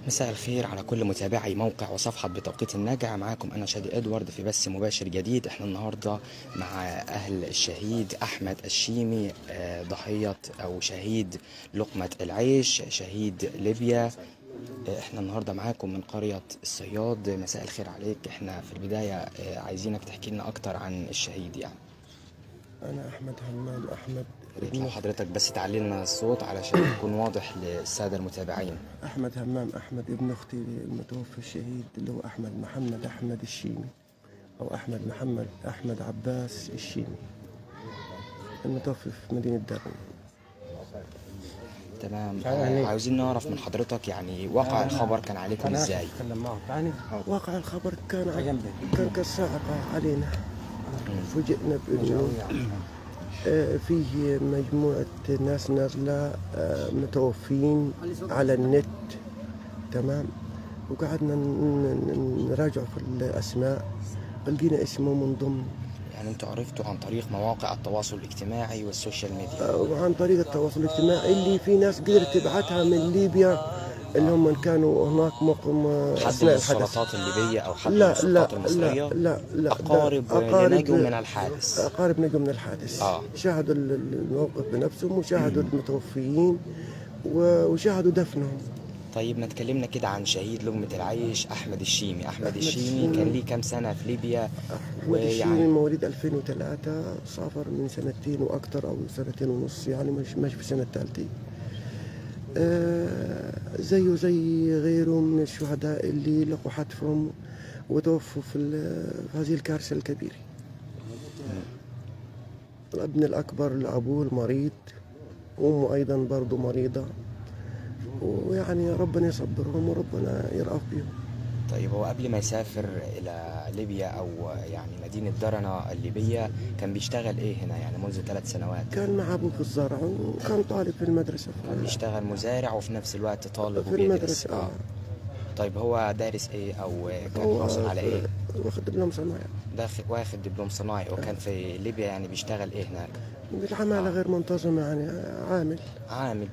مساء الخير على كل متابعي موقع وصفحة بتوقيت النجع. معاكم أنا شادي إدوارد في بث مباشر جديد. احنا النهاردة مع أهل الشهيد أحمد الشيمي، ضحية أو شهيد لقمة العيش، شهيد ليبيا. احنا النهاردة معاكم من قرية الصياد. مساء الخير عليك. احنا في البداية عايزينك تحكي لنا أكتر عن الشهيد. يعني أنا أحمد همام أحمد لو حضرتك بس تعلي لنا الصوت علشان يكون واضح للسادة المتابعين. أحمد همام أحمد ابن أختي المتوفى الشهيد اللي هو أحمد محمد أحمد الشيمي، أو أحمد محمد أحمد عباس الشيمي، المتوفى في مدينة درنا. تمام. عاوزين نعرف من حضرتك يعني واقع الخبر كان عليكم ازاي؟ واقع الخبر كان كالصاعقة علينا. فوجئنا بأنه فيه مجموعة ناس نازلة متوفين على النت، تمام. وقعدنا نراجع في الأسماء، لقينا اسمه من ضمن. يعني انتوا عرفتوا عن طريق مواقع التواصل الاجتماعي والسوشيال ميديا؟ وعن طريق التواصل الاجتماعي اللي في ناس قدرت تبعتها من ليبيا، اللي هم كانوا هناك مقم أثناء السلطات الليبية أو حتى السلطات المصرية؟ لا أقارب نجوا من الحادث. أقارب نجوا من الحادث. شاهدوا الموقف بنفسهم، وشاهدوا المتوفيين، وشاهدوا دفنهم. طيب ما تكلمنا كده عن شهيد لقمة العيش أحمد الشيمي. أحمد الشيمي كان ليه كام سنة في ليبيا؟ أحمد الشيمي مواليد 2003، سافر من سنتين وأكثر أو سنتين ونص، يعني مش في سنة الثالثة. زيه زي غيره من الشهداء اللي لقوا حتفهم وتوفوا في هذه الكارثة الكبيرة. الابن الأكبر لأبوه المريض، وأمه أيضا برضو مريضة، ويعني ربنا يصبرهم وربنا يرأف بهم. طيب هو قبل ما يسافر إلى ليبيا أو يعني مدينة درنا الليبية كان بيشتغل إيه هنا يعني منذ 3 سنوات؟ كان مع أبوه في الزرع، وكان طالب في المدرسة. بيشتغل مزارع وفي نفس الوقت طالب في وبيدرس المدرسة. طيب هو دارس إيه أو كان حاصل على إيه؟ واخد دبلوم صناعي. واخد دبلوم صناعي. وكان في ليبيا يعني بيشتغل إيه هناك؟ بالعمالة غير منتظمة، يعني عامل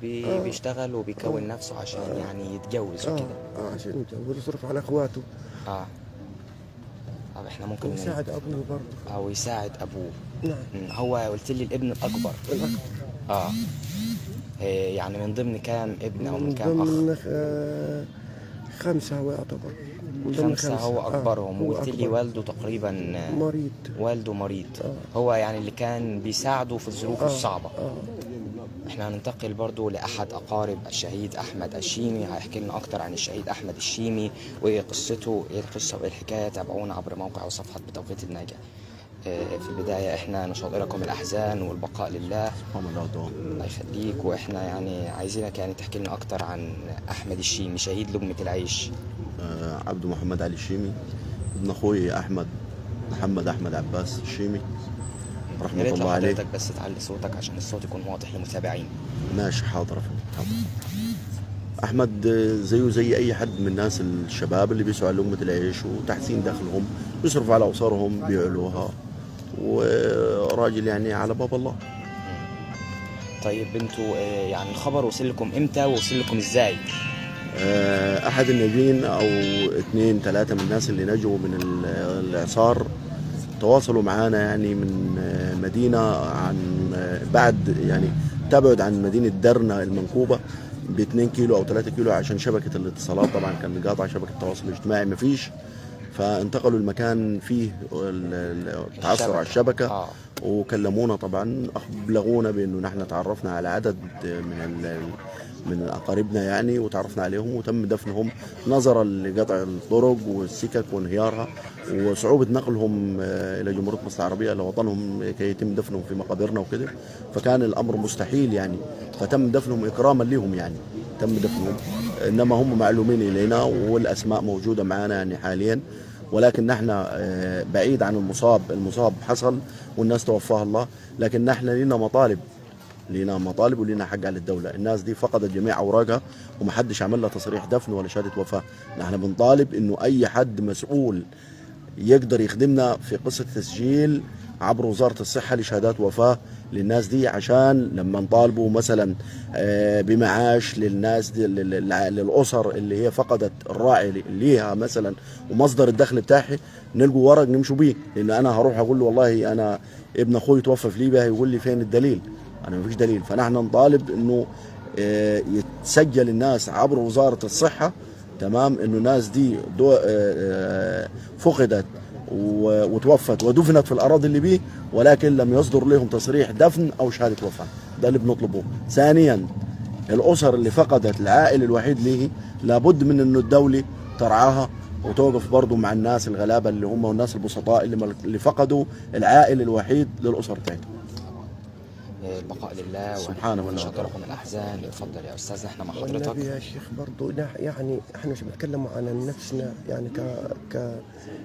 بيشتغل وبيكون نفسه عشان يعني يتجوز وكده. عشان يتجوز ويصرف على اخواته. طب احنا ممكن يساعد ابوه برضه، او يساعد ابوه. نعم. هو قلت لي الابن الاكبر. يعني من ضمن كام ابن او من كام اخ؟ من 5 هو يعتبر. 5 هو اكبرهم. وقلت لي والده تقريبا مريض. والده مريض. هو يعني اللي كان بيساعده في الظروف الصعبة. احنا هننتقل برضو لأحد أقارب الشهيد أحمد الشيمي، هيحكي لنا أكتر عن الشهيد أحمد الشيمي وإيه قصته، إيه القصة وإيه الحكاية. تابعونا عبر موقع وصفحة بتوقيت النجع. في البداية احنا نشاطر لكم الأحزان والبقاء لله. الله يخليك. واحنا يعني عايزينك يعني تحكي لنا أكتر عن أحمد الشيمي شهيد لقمة العيش. عبد محمد علي الشيمي، ابن أخوي أحمد محمد أحمد عباس الشيمي رحمة الله عليه. حضرتك بس تعلي صوتك عشان الصوت يكون واضح للمتابعين. ماشي، حاضر. أحمد زيه زي أي حد من الناس الشباب اللي بيسعوا على لقمة العيش وتحسين دخلهم، بيصرفوا على أسرهم، بيعلوها، وراجل يعني على باب الله. طيب انتوا يعني الخبر وصل لكم امتى ووصل لكم ازاي؟ أحد الناجين أو 2 3 من الناس اللي نجوا من الإعصار تواصلوا معانا، يعني من مدينة عن بعد يعني تبعد عن مدينة درنا المنكوبة ب2 كيلو أو 3 كيلو، عشان شبكة الاتصالات طبعا كان قاطع، شبكة التواصل الاجتماعي مفيش، فانتقلوا المكان فيه تعثر على الشبكة. وكلمونا طبعا، أبلغونا بأنه نحن تعرفنا على عدد من أقاربنا يعني، وتعرفنا عليهم وتم دفنهم نظرا لقطع الطرق والسكك وانهيارها وصعوبة نقلهم إلى جمهورية مصر العربية لوطنهم كي يتم دفنهم في مقابرنا وكده، فكان الأمر مستحيل يعني، فتم دفنهم إكراما لهم يعني، تم دفنهم. إنما هم معلومين إلينا والأسماء موجودة معنا يعني حاليا، ولكن نحن بعيد عن المصاب حصل والناس توفاها الله، لكن نحن لنا مطالب لينا مطالب ولينا حق على الدوله. الناس دي فقدت جميع اوراقها ومحدش عمل لها تصريح دفن ولا شهاده وفاه. نحن بنطالب انه اي حد مسؤول يقدر يخدمنا في قصه تسجيل عبر وزاره الصحه لشهادات وفاه للناس دي، عشان لما نطالبوا مثلا بمعاش للناس دي للاسر اللي هي فقدت الراعي ليها مثلا ومصدر الدخل بتاعها، نلقوا ورق نمشوا بيه. لان انا هروح اقول له والله انا ابن اخوي توفى في ليبيا، هيقول لي فين الدليل؟ انا مفيش دليل. فنحن نطالب انه يتسجل الناس عبر وزاره الصحه، تمام، انه الناس دي فقدت وتوفت ودفنت في الاراضي اللي بيه، ولكن لم يصدر لهم تصريح دفن او شهاده وفاه. ده اللي بنطلبه. ثانيا، الاسر اللي فقدت العائل الوحيد ليه لابد من انه الدوله ترعاها وتوقف برضه مع الناس الغلابه اللي هم والناس البسطاء اللي فقدوا العائل الوحيد للاسر بتاعتهم. البقاء لله سبحانه وتعالى. ونشد رقم الاحزان. اتفضل يا استاذ، احنا مع والنبي حضرتك. يا شيخ برضو يعني احنا مش بنتكلم عن نفسنا، يعني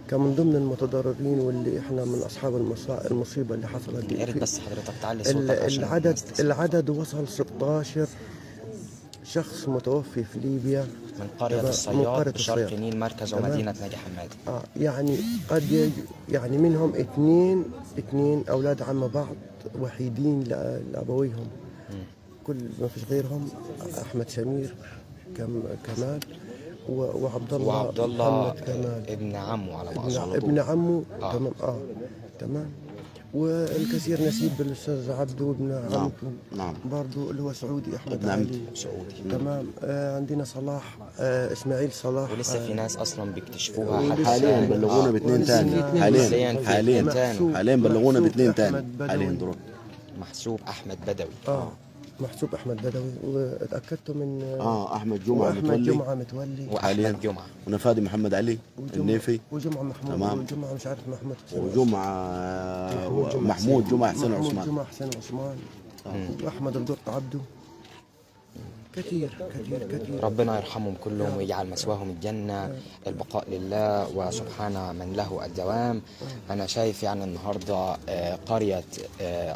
كمن ضمن المتضررين واللي احنا من اصحاب المصيبه اللي حصلت دي. يا ريت بس حضرتك تعلي صوتك عشان العدد وصل 16 شخص متوفي في ليبيا من قرية الصياد بشرق نيل مركز ومدينة ناجي حمادي. يعني قد يعني منهم اثنين اولاد عم بعض وحيدين لابويهم، كل ما فيش غيرهم احمد سمير كمال وعبد الله محمد كمال ابن عمه على ما اظن. ابن عمه. تمام. تمام. والكثير نسيب بالاستاذ عبده وابن عمته. نعم. برضه اللي هو سعودي احمد نعم. علي. تمام. عندنا صلاح اسماعيل صلاح. ولسه في ناس اصلا بيكتشفوها حتى حاليا بلغونا باثنين ثاني. حاليا بلغونا باثنين ثاني حاليا دول. محسوب احمد بدوي. محسوب احمد بدوي، واتاكدت من احمد جمعه متولي واحمد جمعه ونفادي محمد علي النيفي وجمعه محمود. تمام. وجمعه مش عارف محمود وجمعه محمود جمعه حسين عثمان. جمعه حسين عثمان. واحمد القط عبده. كثير. ربنا يرحمهم كلهم ويجعل مثواهم الجنة. البقاء لله وسبحان من له الدوام. أنا شايف يعني النهاردة قرية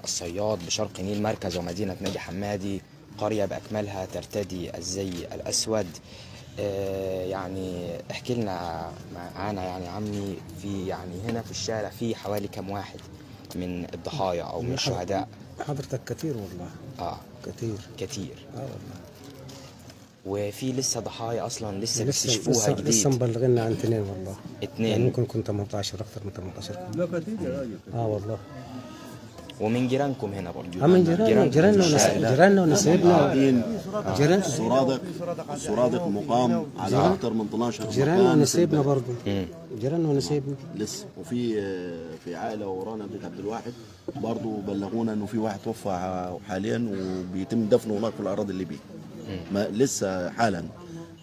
الصياد بشرق نيل مركز ومدينة ناجي حمادي قرية بأكملها ترتدي الزي الأسود. يعني احكي لنا معانا يعني عمي، في يعني هنا في الشارع في حوالي كم واحد من الضحايا أو من الشهداء؟ حضرتك كتير والله. كتير. والله. وفي لسه ضحايا اصلا لسه بيكتشفوها جديد. لسه مبلغينا عن 2 والله. 2 يعني ممكن يكون 18 اكثر من 18. لا كتير يا راجل. والله. ومن جيرانكم هنا برضه؟ من جيراننا ونسيبنا. جيران السرادق مقام على اكثر من 12 جيراننا ونسيبنا برضه. جيراننا ونسيبنا لسه. وفي عائله ورانا بيت عبد الواحد برضه بلغونا انه في واحد توفى حاليا وبيتم دفنه هناك في الاراضي الليبيه. لسه حالا.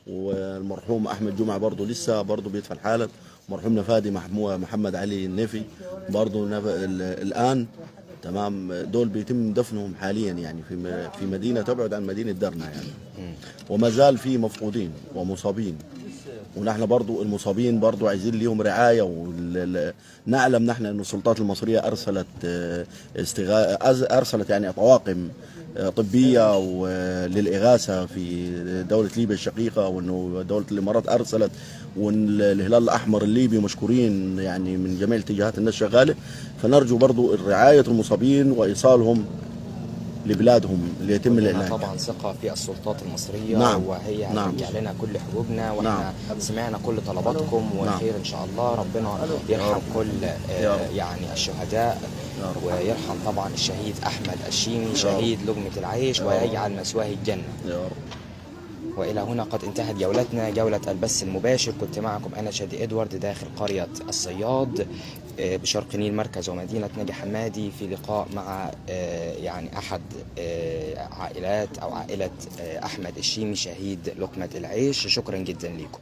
والمرحوم احمد جمعه برضه لسه بيدفن حالا. مرحوم نفادي محمد علي النيفي برضه الان. تمام. دول بيتم دفنهم حاليا يعني في مدينه تبعد عن مدينه درنا يعني. وما زال في مفقودين ومصابين، ونحن برضو المصابين برضو عايزين ليهم رعايه. نعلم نحن ان السلطات المصريه ارسلت يعني طواقم طبيه للاغاثه في دوله ليبيا الشقيقه، وانه دوله الامارات ارسلت، والهلال الاحمر الليبي مشكورين يعني من جميع الاتجاهات الناس شغاله. فنرجو برضو رعايه المصابين وايصالهم لبلادهم اللي يتم العلاج. طبعا ثقه في السلطات المصريه. نعم. وهي هترجع لنا كل حقوقنا، واحنا سمعنا كل طلباتكم وخير ان شاء الله. ربنا يرحم كل يعني الشهداء، ويرحم طبعا الشهيد احمد الشيمي شهيد لقمه العيش، ويجعل مثواه الجنه. وإلى هنا قد انتهت جولتنا، جولة البث المباشر. كنت معكم أنا شادي إدوارد داخل قرية الصياد بشرق نيل مركز ومدينة ناجي حمادي، في لقاء مع يعني أحد عائلة أحمد الشيمي شهيد لقمة العيش. شكرا جدا لكم.